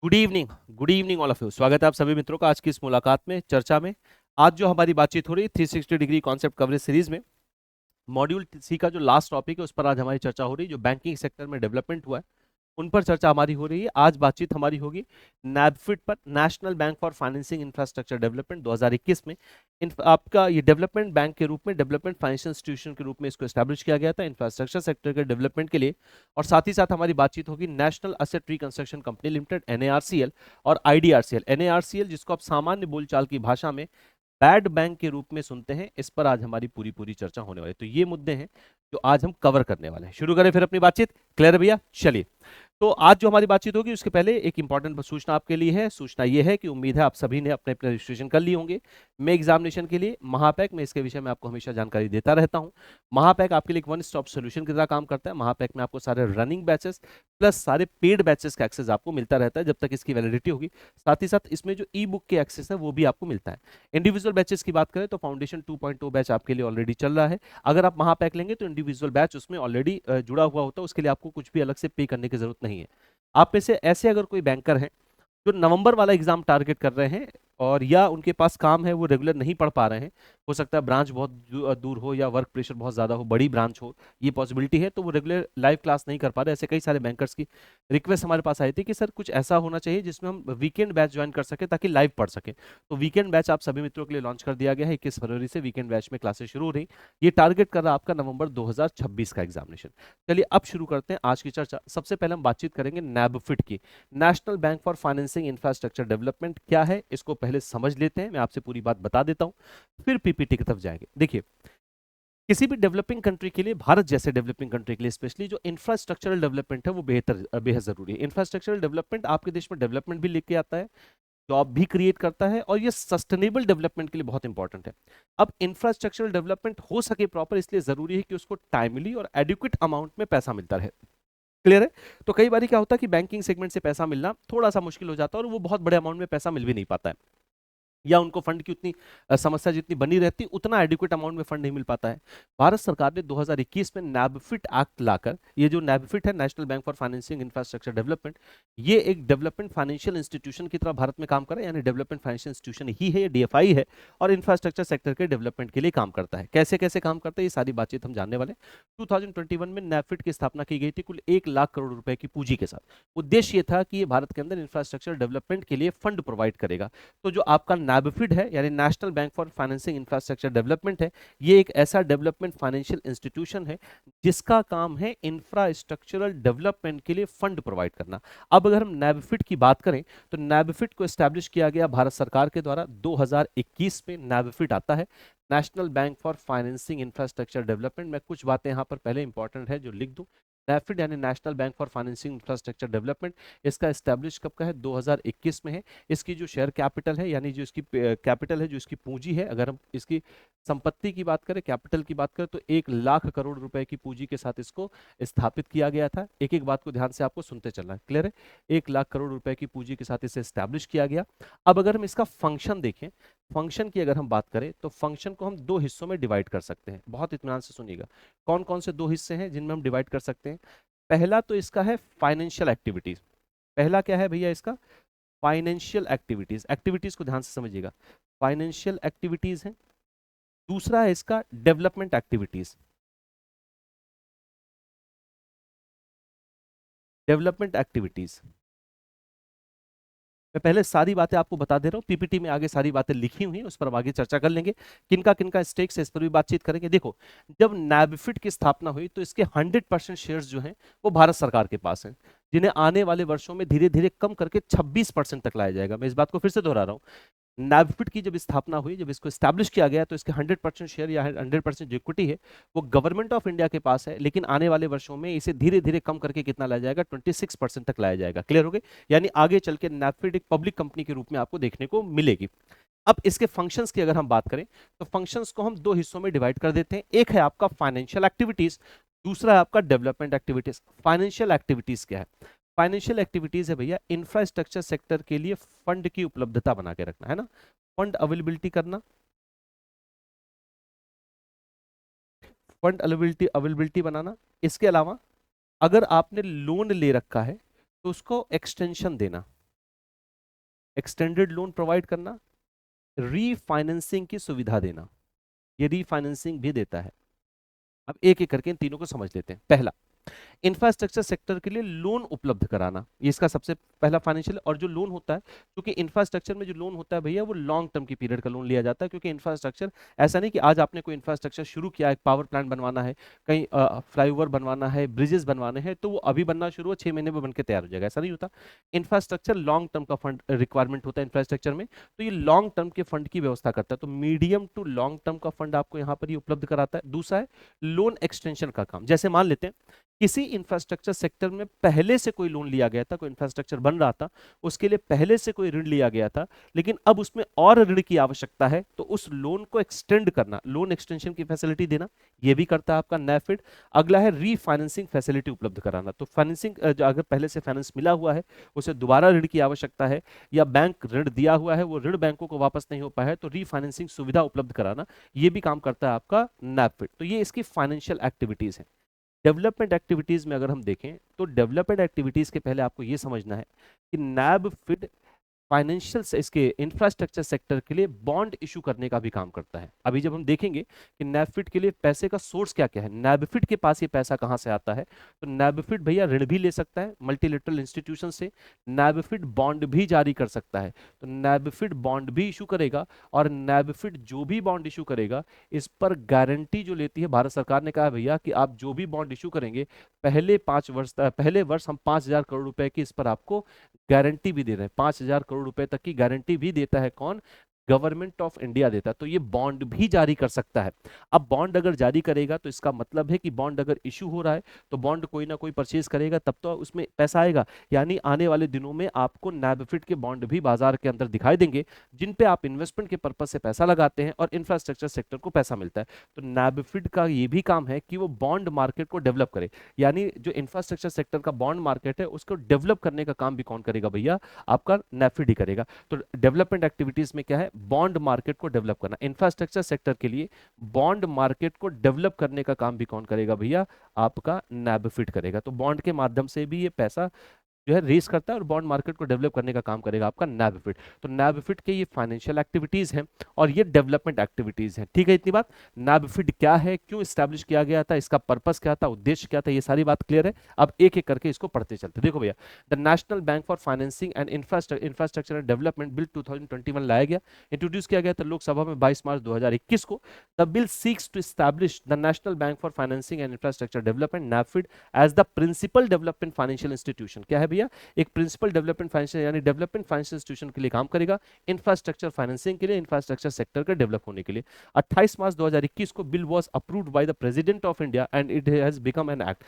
Good evening all of you. स्वागत है आप सभी मित्रों का आज की इस मुलाकात में, चर्चा में। आज जो हमारी बातचीत हो रही है 360 डिग्री कॉन्सेप्ट कवरेज सीरीज में, मॉड्यूल सी का जो लास्ट टॉपिक है उस पर आज हमारी चर्चा हो रही है। जो बैंकिंग सेक्टर में डेवलपमेंट हुआ है उन पर चर्चा हमारी हो रही है। आज बातचीत हमारी होगी नैबफिट पर, national bank for financing infrastructure development 2021 में। आपका ये डेवलपमेंट बैंक के रूप में, डेवलपमेंट फाइनेंशियल इंस्टीट्यूशन के रूप में इसको एस्टैब्लिश किया गया था इंफ्रास्ट्रक्चर सेक्टर के डेवलपमेंट के लिए। और साथ ही साथ हमारी बातचीत होगी national asset reconstruction company limited NARCL और IDRCL। NARCL जिसको आप सामान्य बोलचाल की भाषा में बैड बैंक के रूप में सुनते हैं, इस पर आज हमारी पूरी पूरी चर्चा होने वाली है। तो ये मुद्दे हैं जो आज हम कवर करने वाले हैं। शुरू करें फिर अपनी बातचीत। क्लियर है भैया? चलिए। तो आज जो हमारी बातचीत होगी उसके पहले एक इंपॉर्टेंट सूचना आपके लिए है। सूचना ये है कि उम्मीद है आप सभी ने अपने अपने रजिस्ट्रेशन कर लिए होंगे मैं एग्जामिनेशन के लिए। महापैक में इसके विषय में आपको हमेशा जानकारी देता रहता हूं। महापैक आपके लिए एक वन स्टॉप सोल्यूशन की तरह काम करता है। महापैक में आपको सारे रनिंग बैचेस प्लस सारे पेड बैचेस का एक्सेस आपको मिलता रहता है जब तक इसकी वैलिडिटी होगी। साथ ही साथ इसमें जो ई बुक के एक्सेस है वो भी आपको मिलता है। इंडिविजुअल बैचेस की बात करें तो फाउंडेशन 2.0 बैच आपके लिए ऑलरेडी चल रहा है। अगर आप महापैक लेंगे तो इंडिविजुअल बैच उसमें ऑलरेडी जुड़ा हुआ होता है, उसके लिए आपको कुछ भी अलग से पे करने की जरूरत नहीं है। आप में से ऐसे अगर कोई बैंकर हैं जो नवंबर वाला एग्जाम टारगेट कर रहे हैं और या उनके पास काम है वो रेगुलर नहीं पढ़ पा रहे हैं, हो सकता है ब्रांच बहुत दूर हो या वर्क प्रेशर बहुत ज़्यादा हो, बड़ी ब्रांच हो, ये पॉसिबिलिटी है, तो वो रेगुलर लाइव क्लास नहीं कर पा रहे। ऐसे कई सारे बैंकर्स की रिक्वेस्ट हमारे पास आई थी कि सर कुछ ऐसा होना चाहिए जिसमें हम वीकेंड बैच ज्वाइन कर सके ताकि लाइव पढ़ सके। तो वीकेंड बैच आप सभी मित्रों के लिए लॉन्च कर दिया गया है। 21 फरवरी से वीकेंड बैच में क्लासेस शुरू हो रही। ये टारगेट कर रहा है आपका नवंबर 2026 का एग्जामिनेशन। चलिए अब शुरू करते हैं आज की चर्चा। सबसे पहले हम बातचीत करेंगे नैबफिट की। National bank for financing infrastructure development क्या है, इसको पहले समझ लेते हैं। मैं आपसे पूरी बात बता देता हूं, फिर पीपीटी की तरफ जाएंगे। देखिए, किसी भी डेवलपिंग कंट्री के लिए, भारत जैसे डेवलपिंग कंट्री के लिए स्पेशली, जो इंफ्रास्ट्रक्चरल डेवलपमेंट है वो बेहद जरूरी है। इंफ्रास्ट्रक्चरल डेवलपमेंट आपके देश में डेवलपमेंट भी लेके आता है, जॉब भी क्रिएट करता है, और ये सस्टेनेबल डेवलपमेंट के लिए बहुत इंपॉर्टेंट है। अब इंफ्रास्ट्रक्चरल डेवलपमेंट हो सके प्रॉपर, इसलिए जरूरी है कि उसको टाइमली और एडिक्वेट अमाउंट में पैसा मिलता रहे। क्लियर है? तो कई बार क्या होता है कि बैंकिंग सेगमेंट से पैसा मिलना थोड़ा सा मुश्किल हो जाता है और वो बहुत बड़े अमाउंट में पैसा मिल भी नहीं पाता है, या उनको फंड की उतनी समस्या जितनी बनी रहती उतना एडिक्वेट अमाउंट में फंड नहीं मिल पाता है। भारत सरकार ने 2021 में नैबफिट एक्ट लाकर, ये जो नैबफिट है national bank for financing infrastructure development, ये एक डेवलपमेंट फाइनेंशियल इंस्टीट्यूशन की तरह भारत में काम कर रहा है, यानी डेवलपमेंट फाइनेंशियल इंस्टीट्यूशन ही है, ये DFI है, और इंफ्रास्ट्रक्चर सेक्टर के डेवलपमेंट के लिए काम करता है। कैसे कैसे काम करता है ये सारी बातचीत हम जानने वाले। 2021 में नैबफिट की स्थापना की गई थी कुल 1 लाख करोड़ रुपए की पूंजी के साथ। उद्देश्य ये था कि ये भारत के अंदर इंफ्रास्ट्रक्चर डेवलपमेंट के लिए फंड प्रोवाइड करेगा। तो जो आपका नैबफिड है यानी national bank for financing infrastructure development है, ये एक ऐसा डेवलपमेंट फाइनेंशियल इंस्टीट्यूशन है जिसका काम है इंफ्रास्ट्रक्चरल डेवलपमेंट के लिए फंड प्रोवाइड करना। अब अगर हम नैबफिड की बात करें तो नैबफिड को एस्टैब्लिश किया गया भारत सरकार के द्वारा 2021 में। नैबफिड आता है national bank for financing infrastructure development. मैं कुछ बातें यहां पर पहले इंपॉर्टेंट है जो लिख दूं। नैफिड यानी national bank for financing infrastructure development, इसका एस्टैब्लिश कब का है? 2021 में है। इसकी जो शेयर कैपिटल है, यानी जो इसकी कैपिटल है, जो इसकी पूंजी है, अगर हम इसकी संपत्ति की बात करें, कैपिटल की बात करें, तो 1 लाख करोड़ रुपए की पूंजी के साथ इसको स्थापित किया गया था। एक एक बात को ध्यान से आपको सुनते चलना है। क्लियर है? 1 लाख करोड़ रुपए की पूंजी के साथ इसे स्टैब्लिश किया गया। अब अगर हम इसका फंक्शन देखें, फंक्शन की अगर हम बात करें तो फंक्शन को हम दो हिस्सों में डिवाइड कर सकते हैं। बहुत इत्मीनान से सुनिएगा। कौन कौन से दो हिस्से हैं जिनमें हम डिवाइड कर सकते हैं? पहला तो इसका है फाइनेंशियल एक्टिविटीज। पहला क्या है भैया इसका? Financial activities. एक्टिविटीज को ध्यान से समझिएगा, फाइनेंशियल एक्टिविटीज है। दूसरा है इसका डेवलपमेंट एक्टिविटीज। डेवलपमेंट एक्टिविटीज, मैं पहले सारी बातें आपको बता दे रहा हूँ, पीपीटी में आगे सारी बातें लिखी हुई हैं, उस पर हम आगे चर्चा कर लेंगे। किनका किनका स्टेक्स है इस पर भी बातचीत करेंगे। देखो, जब नैबफिड की स्थापना हुई तो इसके 100% शेयर्स जो हैं वो भारत सरकार के पास हैं, जिन्हें आने वाले वर्षों में धीरे धीरे कम करके 26% तक लाया जाएगा। मैं इस बात को फिर से दोहरा रहा हूँ। नैबफिड की जब स्थापना हुई, जब इसको स्टैब्लिश किया गया, तो इसके 100% शेयर या 100% जो इक्विटी है वो गवर्नमेंट ऑफ इंडिया के पास है, लेकिन आने वाले वर्षों में इसे धीरे धीरे कम करके कितना लाया जाएगा? 26% तक लाया जाएगा। क्लियर हो गए? यानी आगे चल के नैबफिड एक पब्लिक कंपनी के रूप में आपको देखने को मिलेगी। अब इसके फंक्शंस की अगर हम बात करें तो फंक्शंस को हम दो हिस्सों में डिवाइड कर देते हैं। एक है आपका फाइनेंशियल एक्टिविटीज, दूसरा है आपका डेवलपमेंट एक्टिविटीज। फाइनेंशियल एक्टिविटीज क्या है? फाइनेंशियल एक्टिविटीज है भैया इंफ्रास्ट्रक्चर सेक्टर के लिए फंड की उपलब्धता बना के रखना, है ना, फंड अवेलेबिलिटी करना, फंड अवेलेबिलिटी बनाना। इसके अलावा अगर आपने लोन ले रखा है तो उसको एक्सटेंशन देना। एक्सटेंडेड लोन प्रोवाइड करना, रीफाइनेंसिंग की सुविधा देना, ये रीफाइनेंसिंग भी देता है। अब एक एक करके इन तीनों को समझ लेते हैं। पहला, इंफ्रास्ट्रक्चर सेक्टर के लिए लोन उपलब्ध कराना, ये इसका सबसे पहला फाइनेंशियल। और जो लोन होता है, क्योंकि इंफ्रास्ट्रक्चर में जो लोन होता है भैया वो लॉन्ग टर्म की पीरियड का लोन लिया जाता है, क्योंकि इंफ्रास्ट्रक्चर ऐसा नहीं कि आज आपने कोई इंफ्रास्ट्रक्चर शुरू किया, एक पावर प्लांट बनवाना है, कहीं फ्लाईओवर बनवाना है, ब्रिजेस बनवाने हैं, तो वो अभी बनना शुरू हो 6 महीने में बनकर तैयार हो जाएगा, ऐसा नहीं होता। इंफ्रास्ट्रक्चर लॉन्ग टर्म का फंड रिक्वायरमेंट होता है इंफ्रास्ट्रक्चर में, तो ये लॉन्ग टर्म के फंड की व्यवस्था करता है। तो मीडियम टू लॉन्ग टर्म का फंड आपको यहाँ पर ये उपलब्ध कराता है। दूसरा है लोन एक्सटेंशन का काम। जैसे मान लेते हैं किसी इंफ्रास्ट्रक्चर सेक्टर में पहले से कोई लोन लिया गया था, कोई इंफ्रास्ट्रक्चर बन रहा था, उसके लिए पहले से कोई ऋण लिया गया था, लेकिन अब उसमें और ऋण की आवश्यकता है, तो उस लोन को एक्सटेंड करना, लोन एक्सटेंशन की फैसिलिटी देना, ये भी करता है आपका नैफिड। अगला है रीफाइनेंसिंग फैसिलिटी उपलब्ध कराना। तो फाइनेंसिंग अगर पहले से फाइनेंस मिला हुआ है, उसे दोबारा ऋण की आवश्यकता है, या बैंक ऋण दिया हुआ है, वो ऋण बैंकों को वापस नहीं हो पाया है, तो रीफाइनेंसिंग सुविधा उपलब्ध कराना, ये भी काम करता है आपका नैफिड। तो ये इसकी फाइनेंशियल एक्टिविटीज है। डेवलपमेंट एक्टिविटीज में अगर हम देखें, तो डेवलपमेंट एक्टिविटीज के पहले आपको यह समझना है कि नैबफिड फाइनेंशियल से इसके इंफ्रास्ट्रक्चर सेक्टर के लिए बॉन्ड इशू करने का भी काम करता है। अभी जब हम देखेंगे कि नैबफिड के लिए पैसे का सोर्स क्या क्या है, नैबफिड के पास ये पैसा कहां से आता है, तो नैबफिड भैया ऋण भी ले सकता है मल्टीलेटरल इंस्टीट्यूशन से, नैबफिड बॉन्ड भी जारी कर सकता है। तो नैबफिड बॉन्ड भी इशू करेगा, और नैबफिड जो भी बॉन्ड इशू करेगा, इस पर गारंटी जो लेती है, भारत सरकार ने कहा भैया कि आप जो भी बॉन्ड इशू करेंगे, पहले वर्ष हम 5,000 करोड़ रुपए की इस पर आपको गारंटी भी दे रहे हैं। 5,000 करोड़ रुपए तक की गारंटी भी देता है कौन? गवर्नमेंट ऑफ इंडिया देता है। तो ये बॉन्ड भी जारी कर सकता है। अब बॉन्ड अगर जारी करेगा तो इसका मतलब है कि बॉन्ड अगर इशू हो रहा है, तो बॉन्ड कोई ना कोई परचेज करेगा, तब तो उसमें पैसा आएगा। यानी आने वाले दिनों में आपको नैबफिड के बॉन्ड भी बाजार के अंदर दिखाई देंगे, जिन पे आप इन्वेस्टमेंट के पर्पज से पैसा लगाते हैं और इंफ्रास्ट्रक्चर सेक्टर को पैसा मिलता है। तो नैबफिड का ये भी काम है कि वो बॉन्ड मार्केट को डेवलप करे, यानी जो इंफ्रास्ट्रक्चर सेक्टर का बॉन्ड मार्केट है उसको डेवलप करने का काम भी कौन करेगा भैया? आपका नैफिड ही करेगा। तो डेवलपमेंट एक्टिविटीज में क्या है? बॉन्ड मार्केट को डेवलप करना। इंफ्रास्ट्रक्चर सेक्टर के लिए बॉन्ड मार्केट को डेवलप करने का काम भी कौन करेगा भैया? आपका नैबफिड करेगा। तो बॉन्ड के माध्यम से भी ये पैसा जो है रेस करता है और बॉन्ड मार्केट को डेवलप करने का काम करेगा आपका नैबफिड। तो नैबफिड के ये फाइनेंशियल एक्टिविटीज हैं और ये डेवलपमेंट एक्टिविटीज हैं। ठीक है, इतनी बात। नैबफिड क्या है, क्यों स्टैब्लिश किया गया था, इसका पर्पस क्या था, उद्देश्य क्या था, ये सारी बात क्लियर है। अब एक एक करके इसको पढ़ते चलते। देखो भैया, the national bank for financing and infrastructure and development bill 2021 लाया गया, इंट्रोड्यूस किया गया था लोकसभा में 22 मार्च 2021 को। The bill seeks to establish the national bank for financing and infrastructure development NaBFID as the principal development financial institution. क्या है भैया? एक प्रिंसिपल डेवलपमेंट फाइनेंशियल, यानी डेवलपमेंट फाइनेंशियल इंस्टीट्यूशन के लिए काम करेगा, इंफ्रास्ट्रक्चर फाइनेंसिंग के लिए, इंफ्रास्ट्रक्चर सेक्टर के डेवलप होने के लिए। 28 मार्च 2021 को bill was approved by the president of India and it has become an act.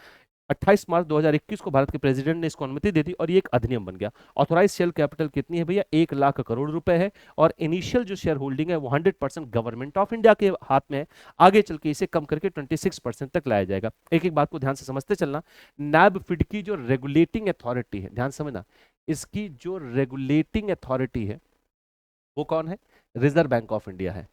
28 मार्च 2021 को भारत के प्रेसिडेंट ने इसको अनुमति दे दी और ये एक अधिनियम बन गया। ऑथोराइज शेयर कैपिटल कितनी है भैया? 1 लाख करोड़ रुपए है, और इनिशियल जो शेयर होल्डिंग है वो 100% गवर्नमेंट ऑफ इंडिया के हाथ में है। आगे चल के इसे कम करके 26% तक लाया जाएगा। एक एक बात को ध्यान से समझते चलना। नैबफिड की जो रेगुलेटिंग अथॉरिटी है, ध्यान समझना, इसकी जो रेगुलेटिंग अथॉरिटी है वो कौन है? रिजर्व बैंक ऑफ इंडिया है।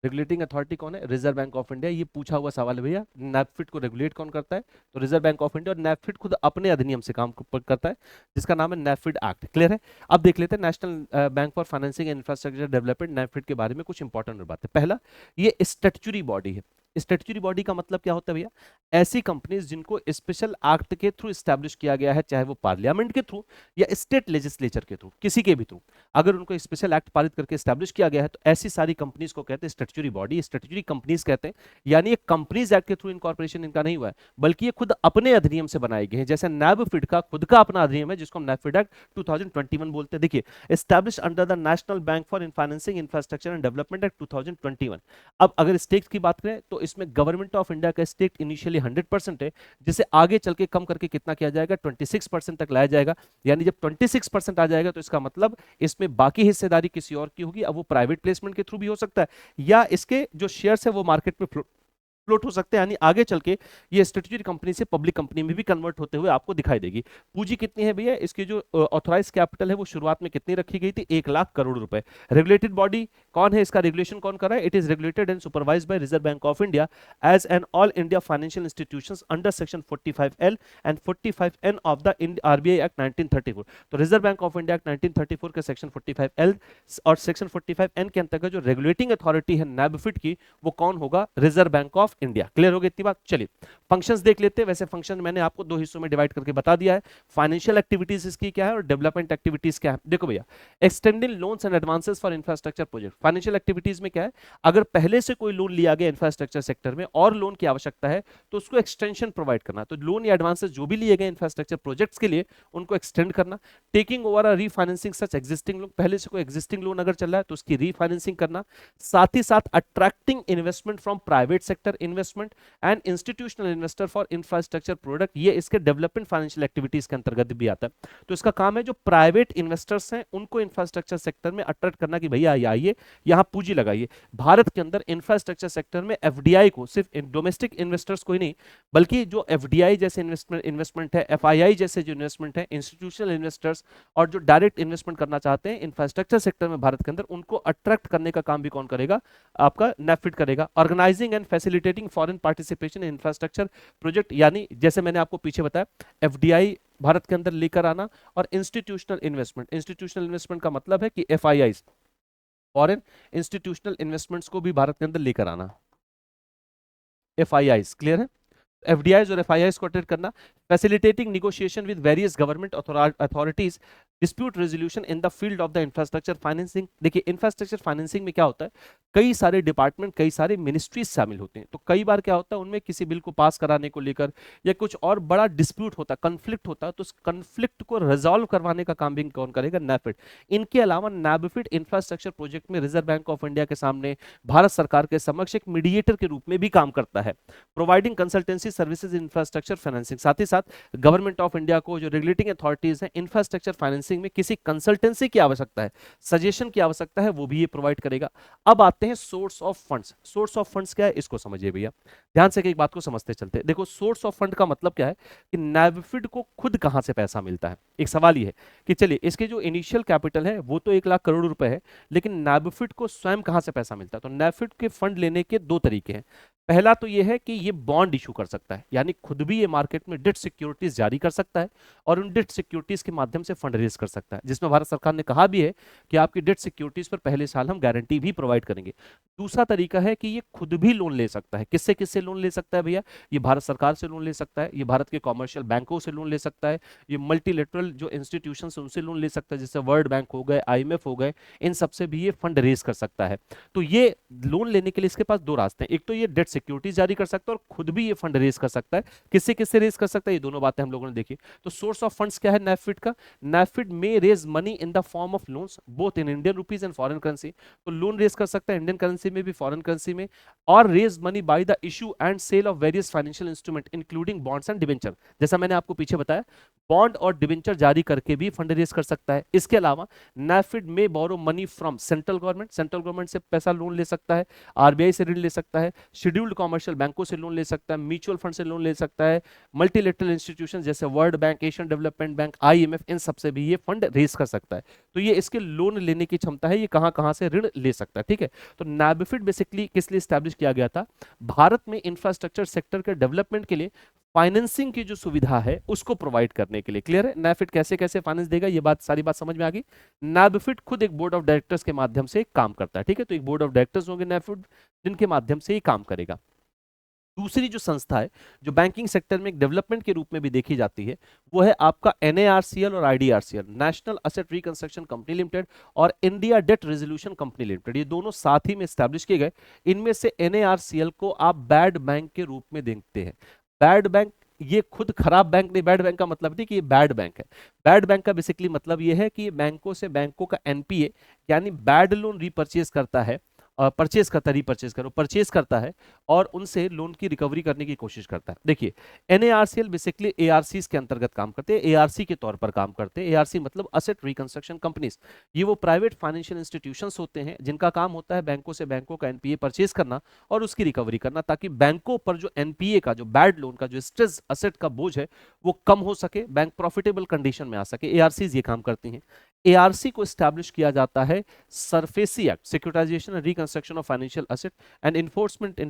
रेगुलेटिंग अथॉरिटी कौन है? Reserve Bank of India. ये पूछा हुआ सवाल है भैया, नैफिड को रेगुलेट कौन करता है? तो रिजर्व बैंक ऑफ इंडिया। और नैफिड खुद अपने अधिनियम से काम करता है, जिसका नाम है नैफिड एक्ट। क्लियर है? अब देख लेते हैं national bank for financing and infrastructure development NaBFID के बारे में कुछ इंपॉर्टेंट बातें। पहला, ये स्टैट्यूटरी बॉडी है। स्टैट्यूटरी बॉडी का मतलब क्या होता है भैया? ऐसी कंपनीज जिनको स्पेशल एक्ट के थ्रू स्टैब्लिश किया गया है, चाहे वो पार्लियामेंट के थ्रू या स्टेट लेजिस्लेचर के थ्रू, किसी के भी थ्रू, अगर उनको स्पेशल एक्ट पारित करके स्टैब्लिश किया गया है, तो ऐसी सारी कंपनीज को कहते हैं स्टैट्यूटरी बॉडी, स्टैट्यूटरी कंपनीज कहते हैं। यानी ये कंपनीज एक्ट के थ्रू इनकॉर्पोरेशन इनका नहीं हुआ है, बल्कि ये खुद अपने अधिनियम से बनाए गए हैं। जैसे नैबफिड का खुद का अपना अधिनियम है, जिसको हम नैफिड एक्ट 2021 बोलते हैं। देखिए, establish under the national bank for financing infrastructure and development act 2021। अब अगर स्टेक्स की बात करें तो इसमें गवर्नमेंट ऑफ इंडिया का स्टेक इनिशियली 100% है, जिसे आगे चल के कम करके कितना किया जाएगा? 26% तक लाया जाएगा। यानी जब 26% आ जाएगा तो इसका मतलब इसमें बाकी हिस्सेदारी किसी और की होगी। अब वो प्राइवेट प्लेसमेंट के थ्रू भी हो सकता है, या इसके जो शेयर्स है वो मार्केट में फ्लोट हो सकते हैं, यानी आगे चल के ये स्ट्रेटेजिक कंपनी से पब्लिक कंपनी में भी कन्वर्ट होते हुए आपको दिखाई देगी। पूंजी कितनी है भैया, इसकी जो ऑथराइज कैपिटल है वो शुरुआत में कितनी रखी गई थी, 1 लाख करोड़ रुपए। रेगुलेटेड बॉडी कौन है, इसका रेगुलेशन कौन कर रहा है, it is regulated and supervised by Reserve Bank of India as an all India financial institutions under section 45L and 45N of the RBI act 1934। तो Reserve Bank of India act 1934 के section 45L और section 45N के अंतर्गत जो regulating authority है नैबफिड की, वो कौन होगा, reserve Bank of India. Clear हो गई इतनी बात। चलिए फंक्शंस देख लेते हैं। वैसे फंक्शन मैंने आपको 2 हिस्सों में डिवाइड करके बता दिया है, फाइनेंशियल एक्टिविटीज इसकी क्या है और डेवलपमेंट एक्टिविटीज क्या है। देखो भैया, extending loans and advances for infrastructure project, financial activities में क्या है, अगर पहले से कोई लोन लिया गया इंफ्रास्ट्रक्चर सेक्टर में और लोन की आवश्यकता है तो उसको एक्सटेंशन प्रोवाइड करना। तो लोन या एडवांसेस जो भी लिए गए इंफ्रास्ट्रक्चर प्रोजेक्ट्स के लिए उनको एक्सटेंड करना। Taking over a refinancing such existing loan, पहले से कोई एग्जिस्टिंग लोन अगर चल रहा है तो उसकी रीफाइनेंसिंग करना। साथ ही साथ attracting investment from private sector investment and institutional investor for infrastructure product, ये इसके डेवलपमेंट फाइनेंशियल एक्टिविटीज के अंतर्गत भी आता है। तो इसका काम है जो प्राइवेट इन्वेस्टर्स हैं उनको इंफ्रास्ट्रक्चर सेक्टर में अट्रैक्ट करना कि भैया आइए यहां पूंजी लगाइए। भारत के अंदर इंफ्रास्ट्रक्चर सेक्टर में एफडीआई को, सिर्फ डोमेस्टिक इन्वेस्टर्स को ही नहीं बल्कि जो एफडीआई जैसे इन्वेस्टमेंट है, एफआईआई जैसे जो इन्वेस्टमेंट है, इंस्टीट्यूशनल इन्वेस्टर्स और जो डायरेक्ट इन्वेस्टमेंट करना चाहते हैं इंफ्रास्ट्रक्चर सेक्टर में भारत के अंदर, उनको अट्रैक्ट करने का काम भी कौन करेगा, आपका नैफिड करेगा। Organising and facilitating foreign participation in infrastructure project, यानी जैसे मैंने आपको पीछे बताया एफडीआई भारत के अंदर लेकर आना, और इंस्टीट्यूशनल इन्वेस्टमेंट का मतलब है कि एफआईआई फॉरेन इंस्टीट्यूशनल इन्वेस्टमेंट्स को भी भारत के अंदर लेकर आना, एफआईआई। क्लियर है, एफडीआईज और एफआईआईज को अटेंड करना। Facilitating negotiation with various government authorities, dispute resolution in the field of the infrastructure financing. देखिए इंफ्रास्ट्रक्चर फाइनेंसिंग में क्या होता है, कई सारे डिपार्टमेंट, कई सारे मिनिस्ट्रीज शामिल होते हैं। तो कई बार क्या होता है, उनमें किसी बिल को पास कराने को लेकर या कुछ और बड़ा डिस्प्यूट होता है, कंफ्लिक्ट होता है, तो उस कंफ्लिक्ट को रिजॉल्व करवाने का काम भी कौन करेगा, नैफिड। इनके अलावा नैबफिड इंफ्रास्ट्रक्चर प्रोजेक्ट में रिजर्व बैंक ऑफ इंडिया के सामने भारत सरकार के समक्ष एक मीडिएटर के रूप में भी काम करता है, providing consultancy services infrastructure financing. साथ ही साथ गवर्नमेंट ऑफ इंडिया को जो रेगुलेटिंग अथॉरिटीज हैं इंफ्रास्ट्रक्चर फाइनेंसिंग में किसी कंसल्टेंसी की आवश्यकता है, सजेशन की आवश्यकता है, वो भी ये प्रोवाइड करेगा। अब आते हैं source of funds. Source of funds क्या है, इसको समझिए भैया, ध्यान से एक बात को समझते चलते। देखो सोर्स ऑफ फंड का मतलब क्या है कि नैबफिड को खुद कहां से पैसा मिलता है। एक सवाल ये है कि चलिए इसके जो इनिशियल कैपिटल है वो तो 1 लाख करोड़ रुपए है, लेकिन नैबफिड को स्वयं कहां से पैसा मिलता है। तो नैबफिड के फंड लेने के 2 तरीके हैं। पहला तो ये है कि ये बॉन्ड इशू कर सकता है, यानी खुद भी ये मार्केट में डेट सिक्योरिटीज जारी कर सकता है और उन डेट सिक्योरिटीज के माध्यम से फंड रेज कर सकता है, जिसमें भारत सरकार ने कहा भी है कि आपकी डेट सिक्योरिटीज पर पहले साल हम गारंटी भी प्रोवाइड करेंगे। दूसरा तरीका है कि ये खुद भी लोन ले सकता है। किससे किससे लोन ले सकता है भैया, ये भारत सरकार से लोन ले सकता है, ये भारत के कॉमर्शियल बैंकों से लोन ले सकता है, ये मल्टीलेटरल जो इंस्टीट्यूशन उनसे लोन ले सकता है, जैसे वर्ल्ड बैंक हो गए, आईएमएफ हो गए, इन सबसे भी ये फंड रेज कर सकता है। तो ये लोन लेने के लिए इसके पास 2 रास्ते हैं, एक तो ये डेट सिक्योरिटीज जारी कर सकता है और खुद भी ये फंड रेज कर सकता है। किससे किससे रेज कर सकता है, ये दोनों बातें हम लोगों ने देखी। तो सोर्स ऑफ फंड्स क्या है नैफिड का, नैफिड में raise money in the form of loans both in Indian rupees and foreign currency. तो लोन रेज कर सकता है इंडियन करेंसी में भी, फॉरेन करेंसी में, और raise money by the issue and sale of various financial instrument including bonds and debenture. जैसा मैंने आपको पीछे बताया, बॉन्ड और डिबेंचर जारी करके भी फंड रेज कर सकता है। इसके अलावा नैफिड में borrow money from central government से पैसा लोन ले सकता है, आरबीआई से ऋण ले सकता है, शेड्यूल्ड कॉमर्शियल बैंकों से लोन ले सकता है, म्यूचुअल फंड से लोन ले सकता है, मल्टीलेटरल इंस्टीट्यूशन जैसे World Bank, Asian Development Bank, IMF, इन सबसे भी ये फंड रेज कर सकता है। तो ये इसके लोन लेने की क्षमता है, ये कहां कहां से ऋण ले सकता है। ठीक है, तो नैबफिड बेसिकली किस लिए स्टैब्लिश किया गया था, भारत में इंफ्रास्ट्रक्चर सेक्टर के डेवलपमेंट के लिए फाइनेंसिंग की जो सुविधा है उसको प्रोवाइड करने के लिए। क्लियर है, नैफिड कैसे कैसे फाइनेंस देगा, ये बात सारी बात समझ में आ गई। नैफिड खुद एक बोर्ड ऑफ डायरेक्टर्स के माध्यम से काम करता है। ठीक है, तो एक बोर्ड ऑफ डायरेक्टर्स होंगे नैफिड, जिनके माध्यम से ही काम करेगा। दूसरी जो संस्था है जो बैंकिंग सेक्टर में एक डेवलपमेंट के रूप में भी देखी जाती है, वो है आपका एनएआरसीएल और IDRCL, national asset reconstruction company limited और India debt resolution company limited. ये दोनों साथ ही में स्टैब्लिश किए गए। इनमें से एनएआरसीएल को आप बैड बैंक के रूप में देखते हैं। बैड बैंक, ये खुद खराब बैंक नहीं, बैड बैंक का मतलब नहीं कि ये बैड बैंक है। बैड बैंक का बेसिकली मतलब ये है कि बैंकों से बैंकों का एनपीए यानी बैड लोन रीपर्चेज करता है परचेज करता है, रीपरचेज करो परचेज करता है और उनसे लोन की रिकवरी करने की कोशिश करता है। देखिए एनएआरसीएल बेसिकली एआरसीज के अंतर्गत काम करते हैं, एआरसी के तौर पर काम करते हैं। एआरसी मतलब असेट रिकंस्ट्रक्शन कंपनीज। ये वो प्राइवेट फाइनेंशियल इंस्टीट्यूशंस होते हैं जिनका काम होता है बैंकों से बैंकों का एनपीए परचेज करना और उसकी रिकवरी करना, ताकि बैंकों पर जो एनपीए का, जो बैड लोन का, जो स्ट्रेस असेट का बोझ है वो कम हो सके, बैंक प्रॉफिटेबल कंडीशन में आ सके। एआरसीज ये काम करती हैं। एआरसी को स्टैब्लिश किया जाता है SARFAESI act, securitisation and reconstruction of financial asset and enforcement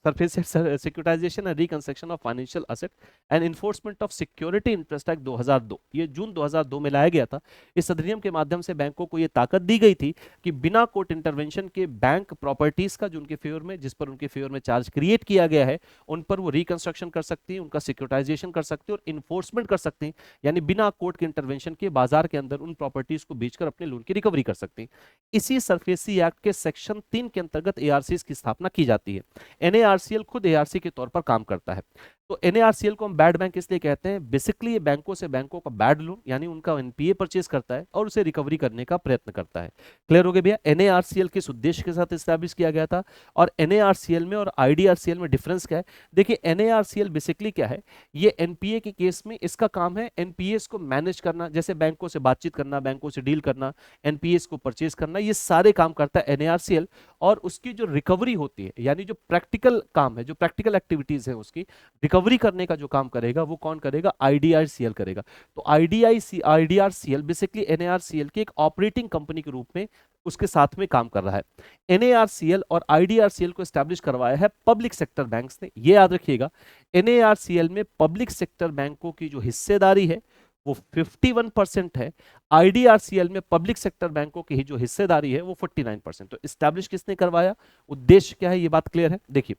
securitisation and reconstruction of financial asset and enforcement of security interest act 2002, ये जून 2002 में लाया गया था। इस अधिनियम के माध्यम से बैंकों को ये ताकत दी गई थी कि बिना कोर्ट इंटरवेंशन के बैंक प्रॉपर्टीज का जो उनके फेवर में, जिस पर उनके फेवर में चार्ज क्रिएट किया गया है, उन पर वो रिकंस्ट्रक्शन कर सकती है, उनका सिक्योरिटाइजेशन कर सकती है और इन्फोर्समेंट कर सकती है, यानी बिना कोर्ट के इंटरवेंशन के बाजार के अंदर उन प्रॉपर्टीज को बेचकर अपने लोन की रिकवरी कर सकती है। इसी सरफेसी एक्ट के सेक्शन 3 के अंतर्गत एआरसीज की स्थापना की जाती है। एनएआरसीएल खुद एआरसी के तौर पर काम करता है। तो एनएआरसीएल को हम बैड बैंक इसलिए कहते हैं, बेसिकली ये बैंकों से बैंकों का बैड लोन यानी उनका एनपीए परचेज करता है और उसे रिकवरी करने का प्रयत्न करता है। क्लियर हो गया भैया? एनएआरसीएल किस उद्देश्य के साथ एस्टैब्लिश किया गया था और एनएआरसीएल में और आईडीआरसीएल में डिफरेंस क्या है? देखिए एनएआरसीएल बेसिकली क्या है, ये एनपीए के केस में इसका काम है एनपीएस को मैनेज करना, जैसे बैंकों से बातचीत करना, बैंकों से डील करना, एनपीएस को परचेज करना, ये सारे काम करता है एनएआरसीएल। और उसकी जो रिकवरी होती है, यानी जो प्रैक्टिकल काम है, जो प्रैक्टिकल एक्टिविटीज है, उसकी रिकवरी करने का जो काम करेगा वो कौन करेगा? आईडीआरसीएल करेगा। तो आईडीआरसीएल बेसिकली एनएआरसीएल की एक ऑपरेटिंग कंपनी के रूप में उसके साथ में काम कर रहा है। एनएआरसीएल और आईडीआरसीएल को एस्टैब्लिश करवाया है पब्लिक सेक्टर बैंक्स ने, ये याद रखिएगा। एनएआरसीएल में पब्लिक सेक्टर बैंकों की जो हिस्सेदारी है वो 51% है, आईडीआरसीएल में पब्लिक सेक्टर बैंकों की जो हिस्सेदारी है वो 49%। तो एस्टैब्लिश किसने करवाया, उद्देश्य क्या है, ये बात क्लियर है? देखिए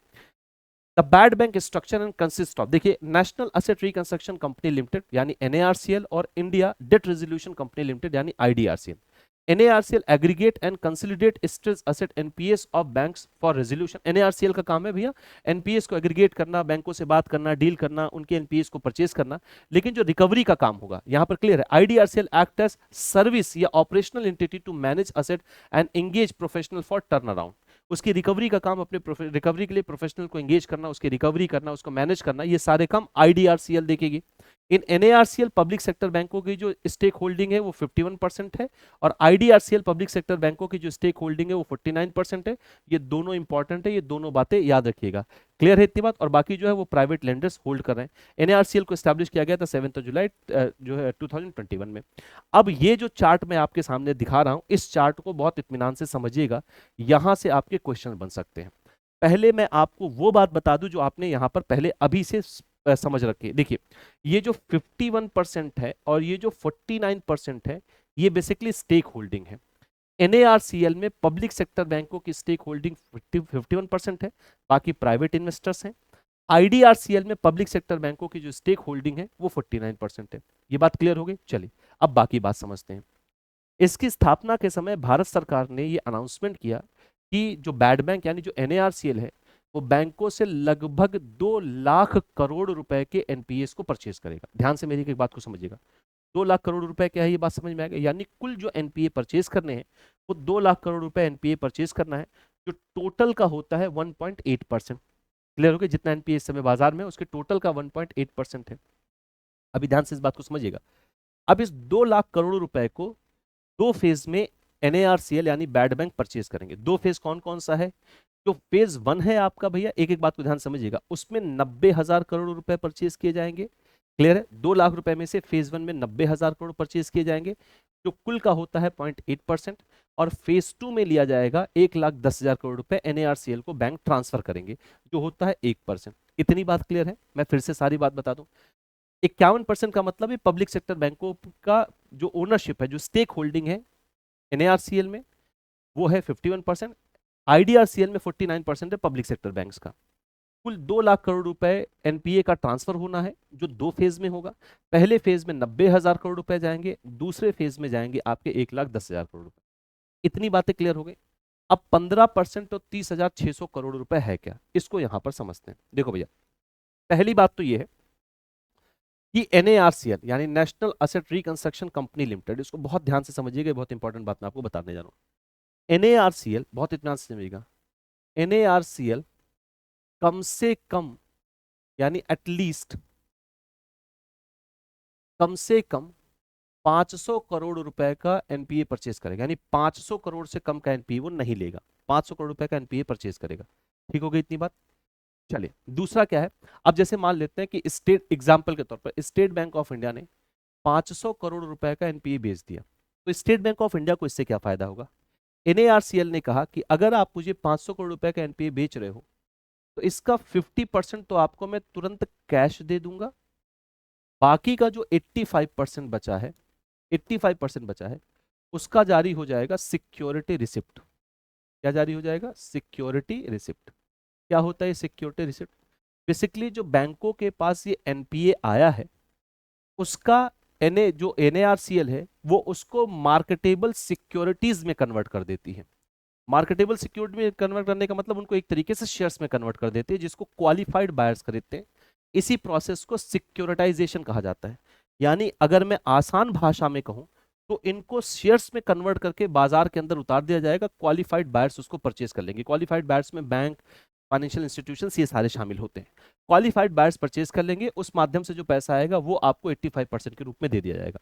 the bad bank structure and consist of, देखिए national asset reconstruction company limited यानी एनएआरसीएल और India debt resolution company limited यानी IDRCL. NARCL aggregate and consolidate stress asset NPAs of banks for resolution. NARCL का काम है भैया NPS को aggregate करना, बैंकों से बात करना, डील करना, उनके एनपीएस को परचेज करना, लेकिन जो रिकवरी का काम होगा यहां पर क्लियर है। आईडीआरसीएल एक्ट एज सर्विस या operational entity to manage asset and engage professional for turn around. उसकी रिकवरी का काम, अपने रिकवरी के लिए प्रोफेशनल को एंगेज करना, उसकी रिकवरी करना, उसको मैनेज करना, ये सारे काम आईडीआरसीएल देखेगी। इन एनएआरसीएल पब्लिक सेक्टर बैंकों की जो स्टेक होल्डिंग है वो 51% है और आईडीआरसीएल पब्लिक सेक्टर बैंकों की जो स्टेक होल्डिंग है वो 49% है। ये दोनों इंपॉर्टेंट है, ये दोनों बातें याद रखिएगा। क्लियर है इतनी बात? और बाकी जो है वो प्राइवेट लेंडर्स होल्ड कर रहे हैं। एनएआरसीएल को एस्टैब्लिश किया गया था 7 जुलाई जो है 2021 में। अब ये जो चार्ट मैं आपके सामने दिखा रहा हूं, इस चार्ट को बहुत इत्मीनान से समझिएगा, यहां से आपके क्वेश्चन बन सकते हैं। पहले मैं आपको वो बात बता दूं जो आपने यहां पर पहले अभी से समझ रखी है। देखिए ये जो 51% है और ये जो 49% है, ये बेसिकली स्टेक होल्डिंग है। एनएआरसीएल में पब्लिक सेक्टर बैंकों की स्टेक होल्डिंग 51% है, बाकी प्राइवेट इन्वेस्टर्स हैं। आईडीआरसीएल में पब्लिक सेक्टर बैंकों की जो स्टेक होल्डिंग है वो 49% है। ये बात क्लियर हो गई? चलिए अब बाकी बात समझते हैं। इसकी स्थापना के समय भारत सरकार ने ये अनाउंसमेंट किया कि जो बैड बैंक यानी जो एनएआरसीएल है वो बैंकों से लगभग 2 लाख करोड़ रुपए के एनपीएस को परचेज करेगा। ध्यान से मेरी एक बात को समझिएगा, 2 लाख करोड़ रुपए क्या है ये बात समझ में आएगा, यानी कुल जो एनपीए परचेज करने हैं वो 2 लाख करोड़ रुपए एनपीए परचेज करना है, जो टोटल का होता है 1.8%। क्लियर हो गया? जितना एनपीए इस समय बाजार में है उसके टोटल का 1.8% है। अभी ध्यान से इस बात को समझिएगा। अब इस 2 लाख करोड़ रुपए को 2 फेज में एनएआरसीएल यानी बैड बैंक परचेज करेंगे। 2 फेज कौन कौन सा है? जो फेज 1 है आपका भैया, एक एक बात को ध्यान समझिएगा, उसमें 90,000 करोड़ रुपए परचेज किए जाएंगे। क्लियर है? 2 लाख रुपए में से फेज 1 में 90,000 करोड़ परचेज किए जाएंगे, जो कुल का होता है 0.8%। और फेज 2 में लिया जाएगा 1,10,000 करोड़ रुपए एनएआरसीएल को बैंक ट्रांसफर करेंगे, जो होता है 1%। इतनी बात क्लियर है? मैं फिर से सारी बात बता दूं। 51% का मतलब है पब्लिक सेक्टर बैंकों का जो ओनरशिप है, जो स्टेक होल्डिंग है एनएआरसीएल में, वो है 51%। आईडीआरसीएल में 49% है पब्लिक सेक्टर बैंक्स का। कुल 2 लाख करोड़ रुपए एनपीए का ट्रांसफर होना है, जो 2 फेज में होगा। पहले फेज में 90,000 करोड़ रुपए जाएंगे, दूसरे फेज में जाएंगे आपके 1,10,000 करोड़ रुपए। इतनी बातें क्लियर हो गई? अब 15% तो 30,600 करोड़ रुपए है क्या, इसको यहां पर समझते हैं। देखो भैया, पहली बात तो ये है कि एनएआरसीएल यानी national asset reconstruction company limited, इसको बहुत ध्यान से समझिएगा, बहुत इंपॉर्टेंट बात मैं आपको बताने जा रहा हूं। NARCL, बहुत इत्मीनान से समझिएगा, NARCL कम से कम यानी एटलीस्ट कम से कम 500 करोड़ रुपए का एनपीए परचेज करेगा, यानी 500 करोड़ से कम का एनपीए वो नहीं लेगा, 500 करोड़ रुपए का एनपीए परचेज करेगा। ठीक हो गई इतनी बात। चलिए दूसरा क्या है, अब जैसे मान लेते हैं कि स्टेट एग्जांपल के तौर पर स्टेट बैंक ऑफ इंडिया ने 500 करोड़ रुपए का एनपीए बेच दिया, तो स्टेट बैंक ऑफ इंडिया को इससे क्या फायदा होगा? एनएआरसीएल ने कहा कि अगर आप मुझे 500 करोड़ रुपए का एनपीए बेच रहे हो तो इसका 50% तो आपको मैं तुरंत कैश दे दूंगा, बाकी का जो 85% बचा है, 85% बचा है उसका जारी हो जाएगा सिक्योरिटी रिसिप्ट। क्या जारी हो जाएगा? Security receipt. क्या होता है सिक्योरिटी रिसिप्ट? बेसिकली जो बैंकों के पास ये एनपीए आया है उसका जो एनएआरसीएल है वो उसको मार्केटेबल सिक्योरिटीज में कन्वर्ट कर देती है। मार्केटेबल सिक्योरिटी में कन्वर्ट करने का मतलब उनको एक तरीके से शेयर्स में कन्वर्ट कर देते हैं, जिसको क्वालिफाइड बायर्स खरीदते हैं। इसी प्रोसेस को सिक्योरिटाइजेशन कहा जाता है। यानी अगर मैं आसान भाषा में कहूं तो इनको शेयर्स में कन्वर्ट करके बाजार के अंदर उतार दिया जाएगा, क्वालिफाइड बायर्स उसको परचेज कर लेंगे। क्वालिफाइड बायर्स में बैंक, फाइनेंशियल इंस्टीट्यूशंस ये सारे शामिल होते हैं। क्वालिफाइड बायर्स परचेज कर लेंगे, उस माध्यम से जो पैसा आएगा वो आपको 85% के रूप में दे दिया जाएगा।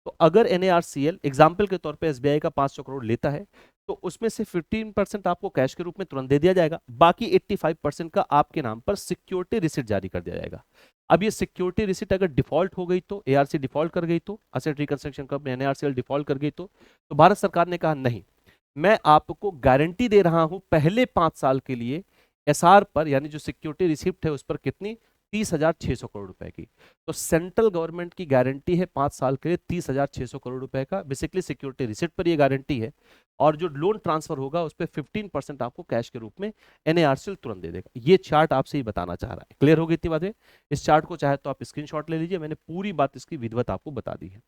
तो अगर एनएआरसीएल एग्जाम्पल के तौर पे एसबीआई का 500 करोड़ लेता है तो उसमें से 15% आपको कैश के रूप में तुरंत दे दिया जाएगा, बाकी 85% का आपके नाम पर सिक्योरिटी रिसिप्ट जारी कर दिया जाएगा। अब ये सिक्योरिटी रिसिप्ट अगर डिफॉल्ट हो गई तो, एआरसी डिफॉल्ट कर गई तो, asset reconstruction company NARCL default कर गई तो भारत सरकार ने कहा नहीं, मैं आपको गारंटी दे रहा हूं पहले 5 साल के लिए एसआर पर, यानी जो सिक्योरिटी रिसिप्ट है उस पर कितनी? 30,600 करोड़ रुपए की। तो सेंट्रल गवर्नमेंट की गारंटी है 5 साल के लिए 30,600 करोड़ रुपए का, बेसिकली सिक्योरिटी रिसिप्ट पर ये गारंटी है। और जो लोन ट्रांसफर होगा उस पर 15% आपको कैश के रूप में एनएआरसीएल तुरंत दे देगा। ये चार्ट आपसे ही बताना चाह रहा है। क्लियर हो गई इतनी बातें? इस चार्ट को चाहे तो आप स्क्रीनशॉट ले लीजिए, मैंने पूरी बात इसकी विधिवत आपको बता दी है।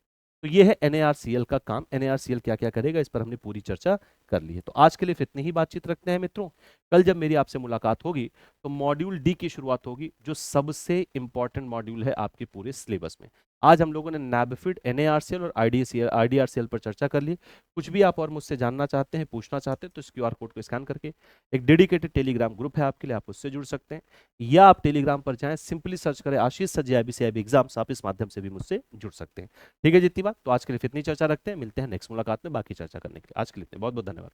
तो ये है एनएआरसीएल का काम। एनएआरसीएल क्या क्या करेगा इस पर हमने पूरी चर्चा कर ली है। तो आज के लिए इतनी ही बातचीत रखते हैं मित्रों। कल जब मेरी आपसे मुलाकात होगी तो मॉड्यूल डी की शुरुआत होगी, जो सबसे इंपॉर्टेंट मॉड्यूल है आपके पूरे सिलेबस में। आज हम लोगों ने नैबफिड, एनएआरसीएल और आईडीआरसीएल पर चर्चा कर ली। कुछ भी आप और मुझसे जानना चाहते हैं, पूछना चाहते हैं तो इस क्यूआर कोड को स्कैन करके एक डेडिकेटेड टेलीग्राम ग्रुप है आपके लिए, आप उससे जुड़ सकते हैं, या आप टेलीग्राम पर जाएं, सिंपली सर्च करें आशीष सर IBCIB एग्जाम्स, आप इस माध्यम से भी मुझसे जुड़ सकते हैं। ठीक है जितनी बात, तो आज के लिए इतनी चर्चा रखते हैं, मिलते हैं नेक्स्ट मुलाकात में बाकी चर्चा करने के लिए। आज के लिए बहुत बहुत धन्यवाद।